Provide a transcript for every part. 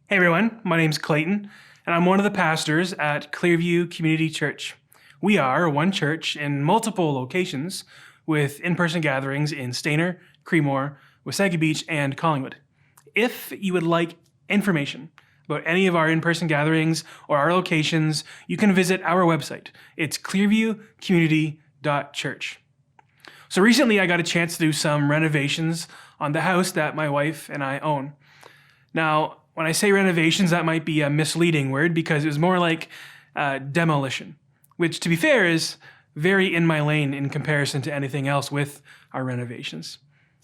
Hey everyone, my name's Clayton, and I'm one of the pastors at Clearview Community Church. We are one church in multiple locations with in-person gatherings in Stayner, Creemore, Wasaga Beach, and Collingwood. If you would like information about any of our in-person gatherings or our locations, you can visit our website. It's clearviewcommunity.church. So recently I got a chance to do some renovations on the house that my wife and I own. Now, when I say renovations, that might be a misleading word because it was more like demolition, which, to be fair, is very in my lane in comparison to anything else with our renovations.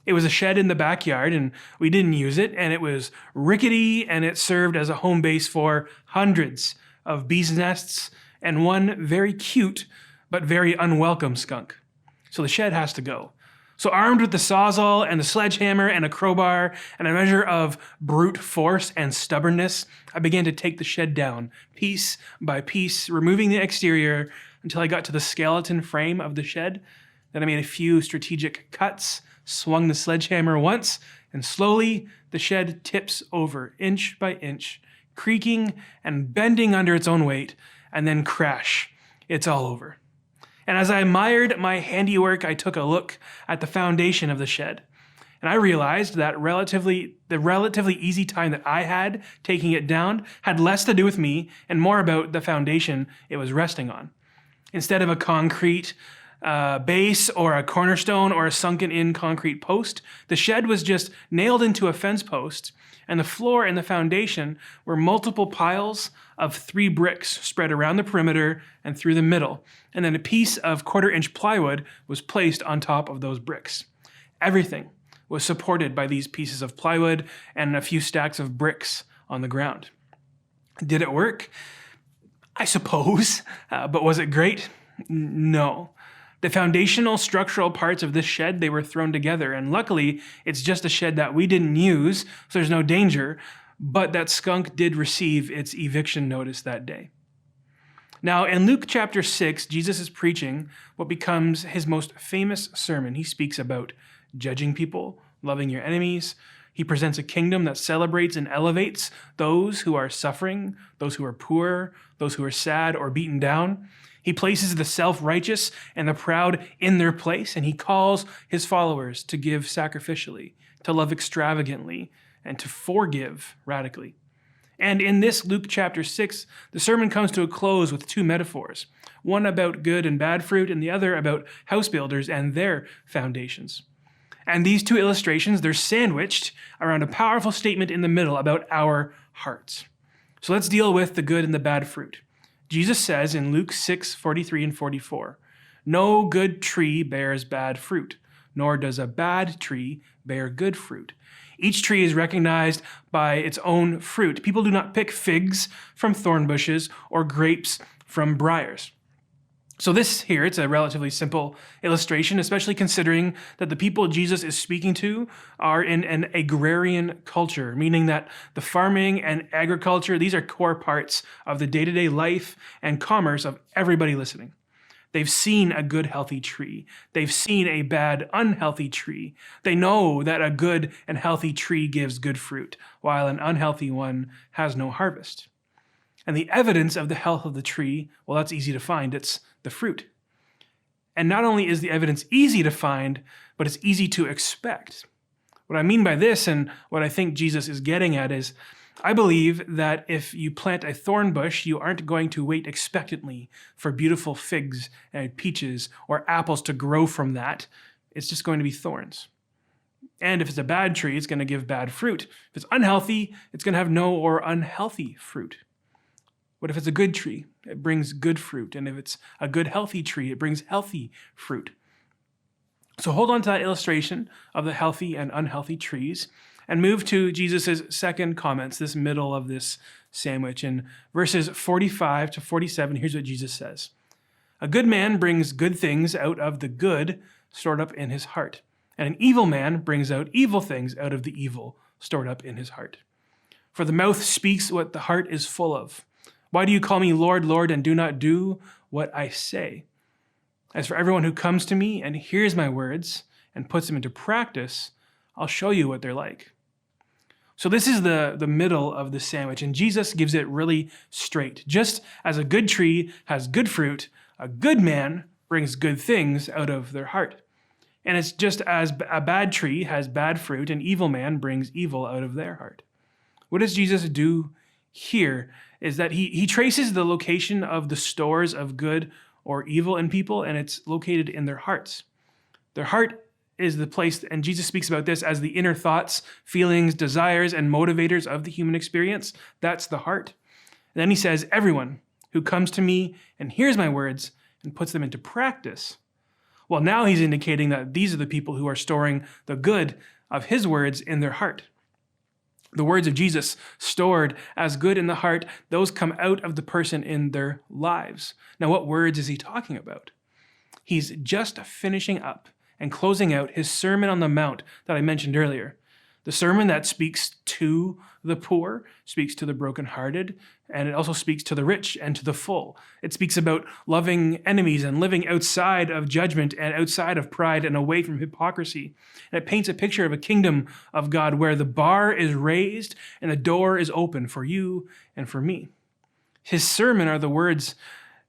It was a shed in the backyard and we didn't use it, and it was rickety, and it served as a home base for hundreds of bees' nests and one very cute but very unwelcome skunk. So the shed has to go. So armed with the Sawzall and the sledgehammer and a crowbar and a measure of brute force and stubbornness, I began to take the shed down, piece by piece, removing the exterior until I got to the skeleton frame of the shed. Then I made a few strategic cuts, swung the sledgehammer once, and slowly the shed tips over inch by inch, creaking and bending under its own weight, and then crash. It's all over. And as I admired my handiwork, I took a look at the foundation of the shed. And I realized that the relatively easy time that I had taking it down had less to do with me and more about the foundation it was resting on. Instead of a concrete base or a cornerstone or a sunken-in concrete post, the shed was just nailed into a fence post, and the floor and the foundation were multiple piles of 3 bricks spread around the perimeter and through the middle, and then a piece of 1/4-inch plywood was placed on top of those bricks. Everything was supported by these pieces of plywood and a few stacks of bricks on the ground. Did it work? I suppose, but was it great? No. The foundational structural parts of this shed, they were thrown together, and luckily it's just a shed that we didn't use, so there's no danger, but that skunk did receive its eviction notice that day. Now, in Luke chapter 6, Jesus is preaching what becomes his most famous sermon. He speaks about judging people, loving your enemies. He presents a kingdom that celebrates and elevates those who are suffering, those who are poor, those who are sad or beaten down. He places the self-righteous and the proud in their place, and he calls his followers to give sacrificially, to love extravagantly, and to forgive radically. And in this Luke chapter 6, the sermon comes to a close with 2 metaphors, one about good and bad fruit, and the other about house builders and their foundations. And these 2 illustrations, they're sandwiched around a powerful statement in the middle about our hearts. So let's deal with the good and the bad fruit. Jesus says in Luke 6:43 and 44, "No good tree bears bad fruit, nor does a bad tree bear good fruit. Each tree is recognized by its own fruit. People do not pick figs from thorn bushes or grapes from briars." So this here, it's a relatively simple illustration, especially considering that the people Jesus is speaking to are in an agrarian culture, meaning that the farming and agriculture, these are core parts of the day-to-day life and commerce of everybody listening. They've seen a good, healthy tree. They've seen a bad, unhealthy tree. They know that a good and healthy tree gives good fruit, while an unhealthy one has no harvest. And the evidence of the health of the tree, well, that's easy to find. It's the fruit. And not only is the evidence easy to find, but it's easy to expect. What I mean by this, and what I think Jesus is getting at, is I believe that if you plant a thorn bush, you aren't going to wait expectantly for beautiful figs and peaches or apples to grow from that. It's just going to be thorns. And if it's a bad tree, it's going to give bad fruit. If it's unhealthy, it's going to have no or unhealthy fruit. What if it's a good tree? It brings good fruit. And if it's a good, healthy tree, it brings healthy fruit. So hold on to that illustration of the healthy and unhealthy trees and move to Jesus' second comments, this middle of this sandwich. In verses 45 to 47, here's what Jesus says. "A good man brings good things out of the good stored up in his heart, and an evil man brings out evil things out of the evil stored up in his heart. For the mouth speaks what the heart is full of. Why do you call me Lord, Lord, and do not do what I say? As for everyone who comes to me and hears my words and puts them into practice, I'll show you what they're like." So this is the middle of the sandwich, and Jesus gives it really straight. Just as a good tree has good fruit, a good man brings good things out of their heart. And it's just as a bad tree has bad fruit, an evil man brings evil out of their heart. What does Jesus do here is that he traces the location of the stores of good or evil in people, and it's located in their hearts. Their heart is the place, and Jesus speaks about this as the inner thoughts, feelings, desires, and motivators of the human experience. That's the heart. And then he says, everyone who comes to me and hears my words and puts them into practice. Well, now he's indicating that these are the people who are storing the good of his words in their heart. The words of Jesus stored as good in the heart, those come out of the person in their lives. Now, what words is he talking about? He's just finishing up and closing out his Sermon on the Mount that I mentioned earlier. The sermon that speaks to the poor, speaks to the brokenhearted, and it also speaks to the rich and to the full. It speaks about loving enemies and living outside of judgment and outside of pride and away from hypocrisy. And it paints a picture of a kingdom of God where the bar is raised and the door is open for you and for me. His sermon are the words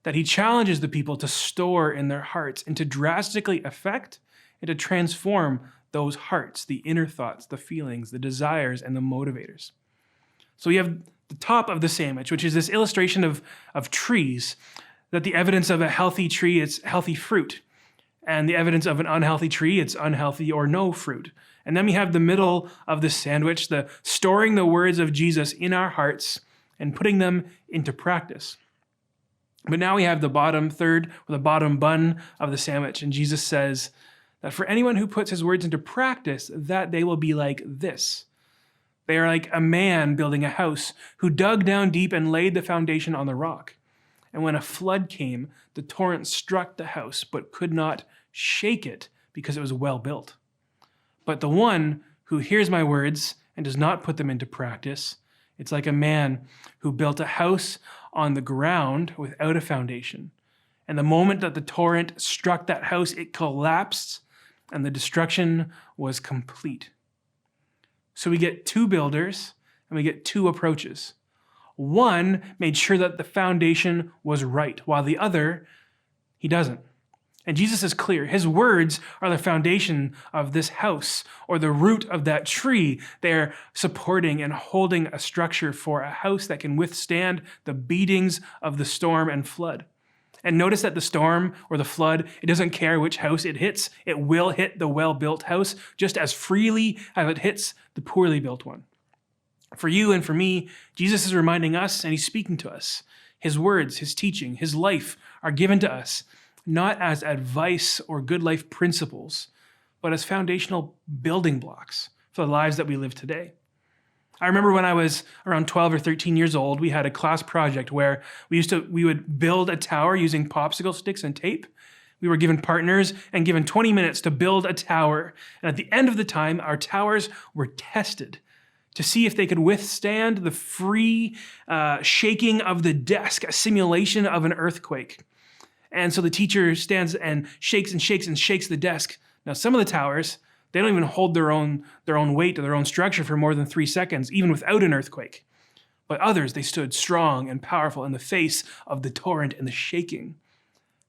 that he challenges the people to store in their hearts and to drastically affect and to transform those hearts, the inner thoughts, the feelings, the desires, and the motivators. So we have the top of the sandwich, which is this illustration of trees, that the evidence of a healthy tree is healthy fruit, and the evidence of an unhealthy tree, it's unhealthy or no fruit. And then we have the middle of the sandwich, the storing the words of Jesus in our hearts and putting them into practice. But now we have the bottom third, or the bottom bun of the sandwich, and Jesus says that for anyone who puts his words into practice, that they will be like this. They are like a man building a house who dug down deep and laid the foundation on the rock. And when a flood came, the torrent struck the house, but could not shake it because it was well built. But the one who hears my words and does not put them into practice, it's like a man who built a house on the ground without a foundation. And the moment that the torrent struck that house, it collapsed and the destruction was complete. So we get two builders and we get two approaches. One made sure that the foundation was right, while the other, he doesn't. And Jesus is clear. His words are the foundation of this house or the root of that tree. They're supporting and holding a structure for a house that can withstand the beatings of the storm and flood. And notice that the storm or the flood, it doesn't care which house it hits. It will hit the well-built house just as freely as it hits the poorly built one. For you and for me, Jesus is reminding us and he's speaking to us. His words, his teaching, his life are given to us, not as advice or good life principles, but as foundational building blocks for the lives that we live today. I remember when I was around 12 or 13 years old, we had a class project where we would build a tower using popsicle sticks and tape. We were given partners and given 20 minutes to build a tower. And at the end of the time, our towers were tested to see if they could withstand the free shaking of the desk, a simulation of an earthquake. And so the teacher stands and shakes and shakes and shakes the desk. Now, some of the towers, they don't even hold their own weight or their own structure for more than 3 seconds, even without an earthquake. But others, they stood strong and powerful in the face of the torrent and the shaking.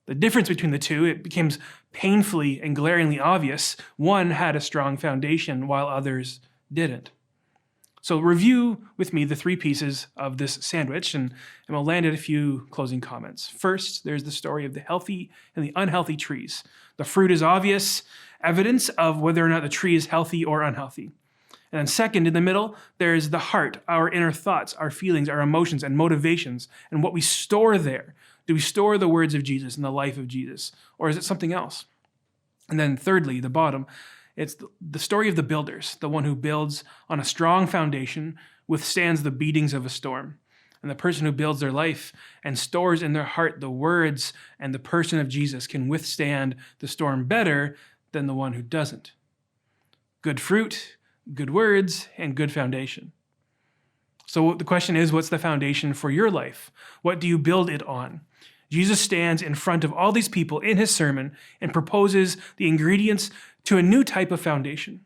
The difference between the two, it becomes painfully and glaringly obvious. One had a strong foundation while others didn't. So review with me the 3 pieces of this sandwich, and we'll land at a few closing comments. First, there's the story of the healthy and the unhealthy trees. The fruit is obvious evidence of whether or not the tree is healthy or unhealthy. And then second, in the middle, there's the heart, our inner thoughts, our feelings, our emotions and motivations, and what we store there. Do we store the words of Jesus and the life of Jesus, or is it something else? And then thirdly, the bottom, it's the story of the builders, the one who builds on a strong foundation, withstands the beatings of a storm. And the person who builds their life and stores in their heart the words and the person of Jesus can withstand the storm better than the one who doesn't. Good fruit, good words, and good foundation. So the question is, what's the foundation for your life? What do you build it on? Jesus stands in front of all these people in his sermon and proposes the ingredients to a new type of foundation.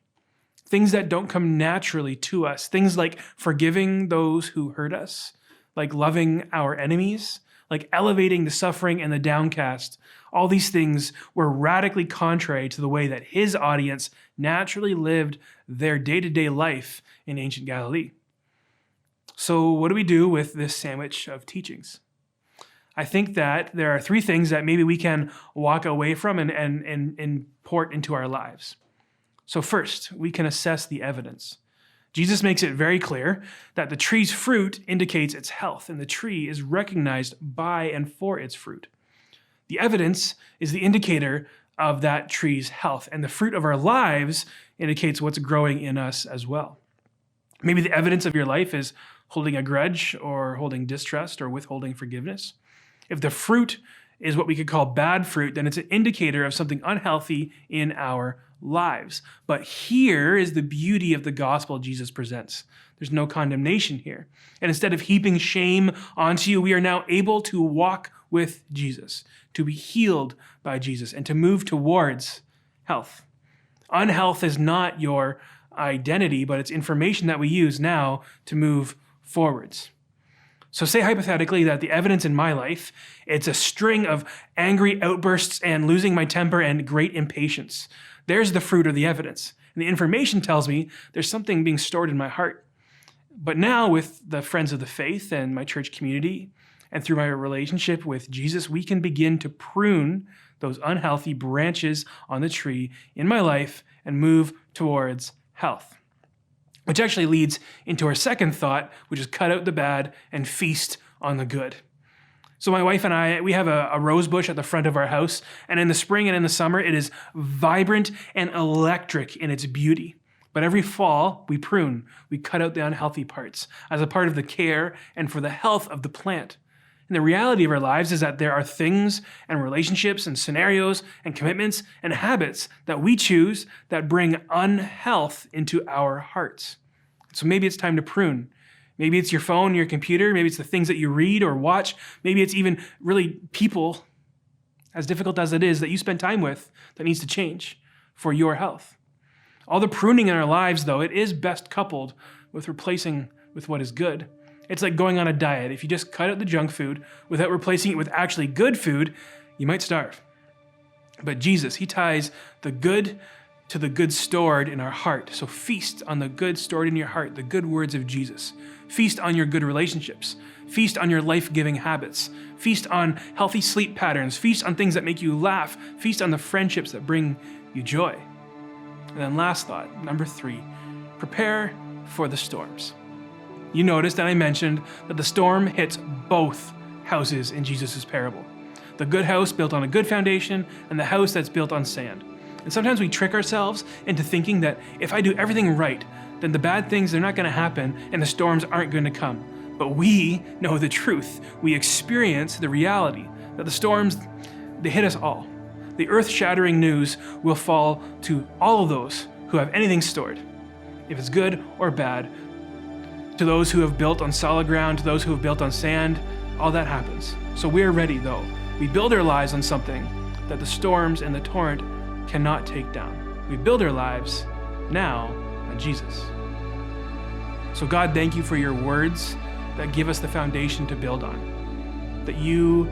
things that don't come naturally to us, things like forgiving those who hurt us, like loving our enemies, like elevating the suffering and the downcast. All these things were radically contrary to the way that his audience naturally lived their day-to-day life in ancient Galilee. So what do we do with this sandwich of teachings? I think that there are three things that maybe we can walk away from and import into our lives. So first, we can assess the evidence. Jesus makes it very clear that the tree's fruit indicates its health, and the tree is recognized by and for its fruit. The evidence is the indicator of that tree's health, and the fruit of our lives indicates what's growing in us as well. Maybe the evidence of your life is holding a grudge or holding distrust or withholding forgiveness. If the fruit is what we could call bad fruit, then it's an indicator of something unhealthy in our lives. But here is the beauty of the gospel Jesus presents. There's no condemnation here. And instead of heaping shame onto you, we are now able to walk with Jesus, to be healed by Jesus, and to move towards health. Unhealth is not your identity, but it's information that we use now to move forwards. So say hypothetically that the evidence in my life, it's a string of angry outbursts and losing my temper and great impatience. There's the fruit of the evidence. And the information tells me there's something being stored in my heart. But now with the friends of the faith and my church community, and through my relationship with Jesus, we can begin to prune those unhealthy branches on the tree in my life and move towards health. Which actually leads into our second thought, which is cut out the bad and feast on the good. So my wife and I, we have a rose bush at the front of our house, and in the spring and in the summer, it is vibrant and electric in its beauty. But every fall, we prune, we cut out the unhealthy parts as a part of the care and for the health of the plant. And the reality of our lives is that there are things and relationships and scenarios and commitments and habits that we choose that bring unhealth into our hearts. So maybe it's time to prune. Maybe it's your phone, your computer. Maybe it's the things that you read or watch. Maybe it's even really people, as difficult as it is, that you spend time with that needs to change for your health. All the pruning in our lives, though, it is best coupled with replacing with what is good. It's like going on a diet. If you just cut out the junk food without replacing it with actually good food, you might starve. But Jesus, he ties the good to the good stored in our heart. So feast on the good stored in your heart, the good words of Jesus. Feast on your good relationships. Feast on your life-giving habits. Feast on healthy sleep patterns. Feast on things that make you laugh. Feast on the friendships that bring you joy. And then last thought, number 3, prepare for the storms. You noticed that I mentioned that the storm hits both houses in Jesus' parable. The good house built on a good foundation and the house that's built on sand. And sometimes we trick ourselves into thinking that if I do everything right, then the bad things, they're not going to happen and the storms aren't going to come. But we know the truth. We experience the reality that the storms, they hit us all. The earth-shattering news will fall to all of those who have anything stored, if it's good or bad. To those who have built on solid ground, to those who have built on sand, all that happens. So we're ready, though. We build our lives on something that the storms and the torrent cannot take down. We build our lives now on Jesus. So God, thank you for your words that give us the foundation to build on. That you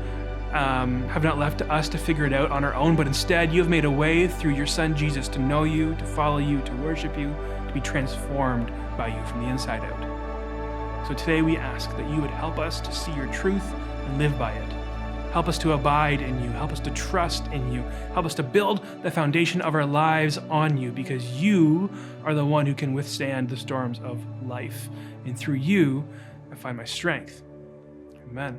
have not left us to figure it out on our own, but instead you have made a way through your Son Jesus to know you, to follow you, to worship you, to be transformed by you from the inside out. So today we ask that you would help us to see your truth and live by it. Help us to abide in you. Help us to trust in you. Help us to build the foundation of our lives on you, because you are the one who can withstand the storms of life. And through you, I find my strength. Amen.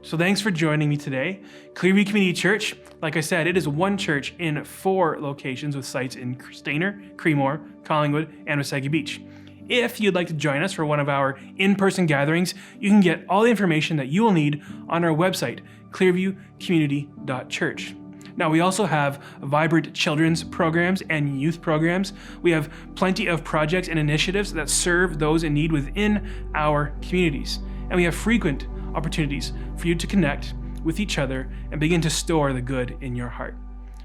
So thanks for joining me today. Clearview Community Church, like I said, it is one church in 4 locations with sites in Stayner, Creemore, Collingwood, and Wasaga Beach. If you'd like to join us for one of our in-person gatherings, you can get all the information that you will need on our website, clearviewcommunity.church. Now, we also have vibrant children's programs and youth programs. We have plenty of projects and initiatives that serve those in need within our communities. And we have frequent opportunities for you to connect with each other and begin to store the good in your heart.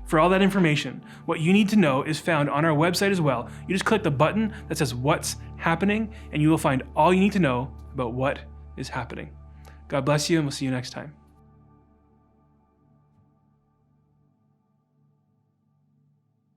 for all that information. What you need to know is found on our website as well. You just click the button that says What's Happening, and you will find all you need to know about what is happening. God bless you, and we'll see you next time.